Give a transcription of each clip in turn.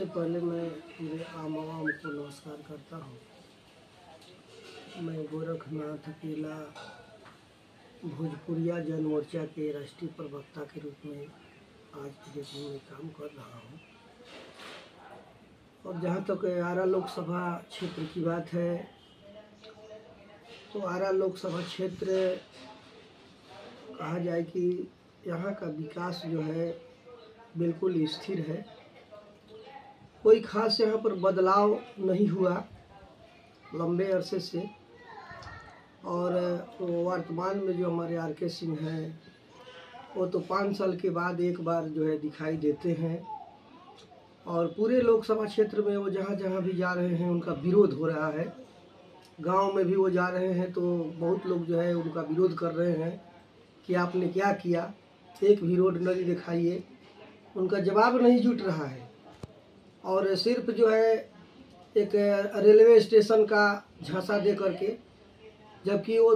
सबसे पहले मैं पूरे आम आवाम को नमस्कार करता हूँ। मैं गोरखनाथ अकेला भोजपुरिया जन मोर्चा के राष्ट्रीय प्रवक्ता के रूप में आज के डेट में काम कर रहा हूँ। और जहाँ तक आरा लोकसभा क्षेत्र की बात है तो आरा लोकसभा क्षेत्र कहा जाए कि यहाँ का विकास जो है बिल्कुल स्थिर है। कोई खास यहाँ पर बदलाव नहीं हुआ लंबे अरसे से। और वर्तमान में जो हमारे आर.के. सिंह हैं वो तो 5 साल के बाद एक बार जो है दिखाई देते हैं। और पूरे लोकसभा क्षेत्र में वो जहाँ जहाँ भी जा रहे हैं उनका विरोध हो रहा है। गांव में भी वो जा रहे हैं तो बहुत लोग जो है उनका विरोध कर रहे हैं कि आपने क्या किया, एक भी रोड नहीं दिखाइए। उनका जवाब नहीं जुट रहा है। और सिर्फ जो है एक रेलवे स्टेशन का झांसा दे करके, जबकि वो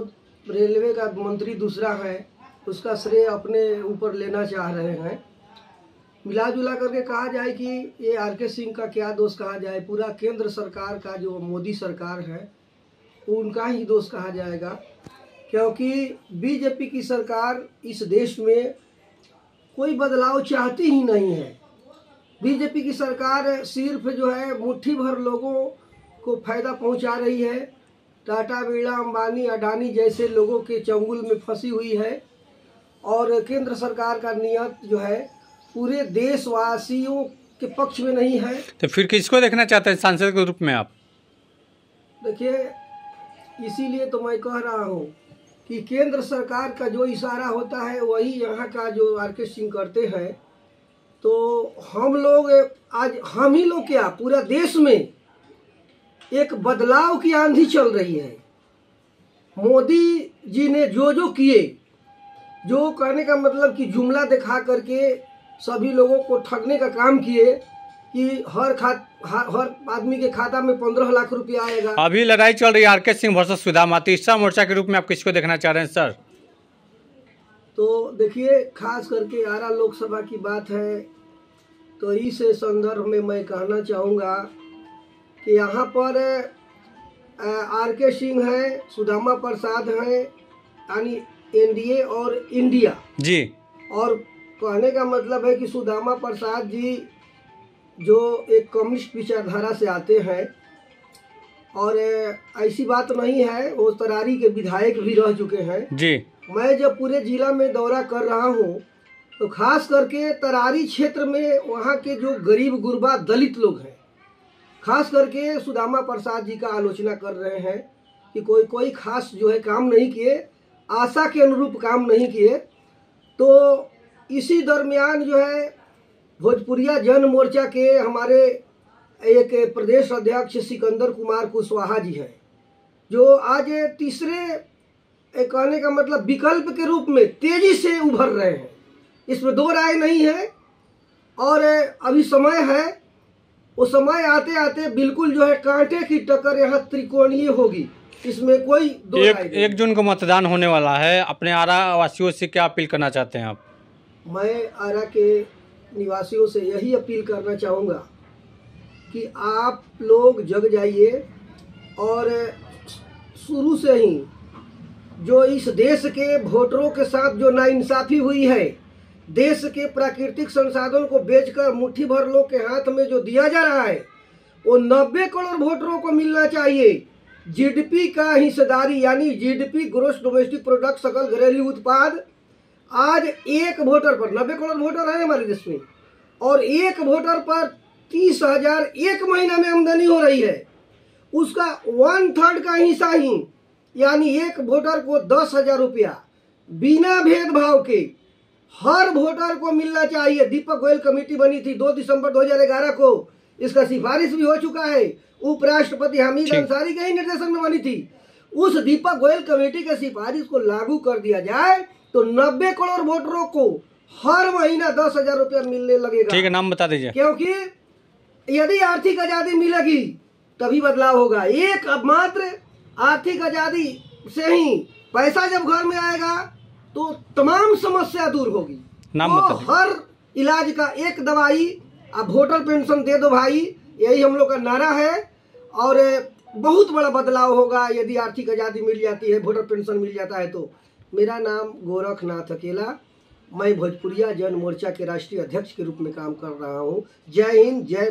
रेलवे का मंत्री दूसरा है, उसका श्रेय अपने ऊपर लेना चाह रहे हैं। मिला जुला करके कहा जाए कि ये आर.के. सिंह का क्या दोष कहा जाए, पूरा केंद्र सरकार का जो मोदी सरकार है उनका ही दोष कहा जाएगा। क्योंकि बीजेपी की सरकार इस देश में कोई बदलाव चाहती ही नहीं है। बीजेपी की सरकार सिर्फ जो है मुट्ठी भर लोगों को फायदा पहुंचा रही है। टाटा, बिरला, अंबानी, अडानी जैसे लोगों के चंगुल में फंसी हुई है। और केंद्र सरकार का नियत जो है पूरे देशवासियों के पक्ष में नहीं है। तो फिर किसको देखना चाहते हैं सांसद के रूप में आप? देखिए, इसीलिए तो मैं कह रहा हूँ कि केंद्र सरकार का जो इशारा होता है वही यहाँ का जो आर.के. सिंह करते हैं। तो हम लोग आज, हम ही लोग क्या, पूरा देश में एक बदलाव की आंधी चल रही है। मोदी जी ने जो जो किए, जो कहने का मतलब कि जुमला दिखा करके सभी लोगों को ठगने का काम किए कि हर आदमी के खाता में 15 लाख रुपया आएगा। अभी लड़ाई चल रही है आर.के. सिंह वर्सेस सुदामा, तीसरा मोर्चा के रूप में आप किसको देखना चाह रहे हैं सर? तो देखिए, खास करके आरा लोकसभा की बात है तो इस संदर्भ में मैं कहना चाहूँगा कि यहाँ पर आर.के. सिंह हैं, सुदामा प्रसाद हैं, यानी एनडीए और इंडिया जी। और कहने का मतलब है कि सुदामा प्रसाद जी जो एक कम्युनिस्ट विचारधारा से आते हैं। और ऐसी बात नहीं है, वो तरारी के विधायक भी रह चुके हैं जी। मैं जब पूरे जिला में दौरा कर रहा हूँ तो खास करके तरारी क्षेत्र में वहाँ के जो गरीब गुरबा दलित लोग हैं, खास करके सुदामा प्रसाद जी का आलोचना कर रहे हैं कि कोई खास जो है काम नहीं किए, आशा के अनुरूप काम नहीं किए। तो इसी दरमियान जो है भोजपुरिया जन मोर्चा के हमारे एक प्रदेश अध्यक्ष सिकंदर कुमार कुशवाहा जी हैं, जो आज तीसरे कहने का मतलब विकल्प के रूप में तेजी से उभर रहे हैं। इसमें दो राय नहीं है। और अभी समय है, वो समय आते आते बिल्कुल जो है कांटे की टक्कर यहाँ त्रिकोणीय होगी, इसमें कोई दो राय नहीं। 1 जून को मतदान होने वाला है। अपने आरा वासियों से क्या अपील करना चाहते हैं आप? मैं आरा के निवासियों से यही अपील करना चाहूँगा कि आप लोग जग जाइए और शुरू से ही जो इस देश के वोटरों के साथ जो नाइंसाफी हुई है, देश के प्राकृतिक संसाधन को बेचकर मुट्ठी भर लोग के हाथ में जो दिया जा रहा है वो 90 करोड़ वोटरों को मिलना चाहिए। जीडीपी का हिस्सेदारी यानी जीडीपी ग्रोस डोमेस्टिक प्रोडक्ट, सकल घरेलू उत्पाद, आज एक वोटर पर 90 करोड़ वोटर है हमारे देश में, और एक वोटर पर 30,000 एक महीना में आमदनी हो रही है। उसका 1/3 का हिस्सा ही यानी एक वोटर को 10,000 रुपया बिना भेदभाव के हर वोटर को मिलना चाहिए। दीपक गोयल कमेटी बनी थी 2 दिसंबर 2011 को, इसका सिफारिश भी हो चुका है। उपराष्ट्रपति हामिद अंसारी के ही निर्देशन में बनी थी। उस दीपक गोयल कमेटी के सिफारिश को लागू कर दिया जाए तो 90 करोड़ वोटरों को हर महीना 10,000 रुपया मिलने लगेगा। ठीक है, नाम बता दीजिए। क्योंकि यदि आर्थिक आजादी मिलेगी तभी बदलाव होगा। एक अब मात्र आर्थिक आजादी से ही पैसा जब घर में आएगा तो तमाम समस्या दूर होगी। नाम बता दीजिए। हर इलाज का एक दवाई अब वोटर पेंशन दे दो भाई, यही हम लोग का नारा है। और बहुत बड़ा बदलाव होगा यदि आर्थिक आज़ादी मिल जाती है, वोटर पेंशन मिल जाता है तो। मेरा नाम गोरखनाथ अकेला, मैं भोजपुरिया जन मोर्चा के राष्ट्रीय अध्यक्ष के रूप में काम कर रहा हूँ। जय हिंद, जय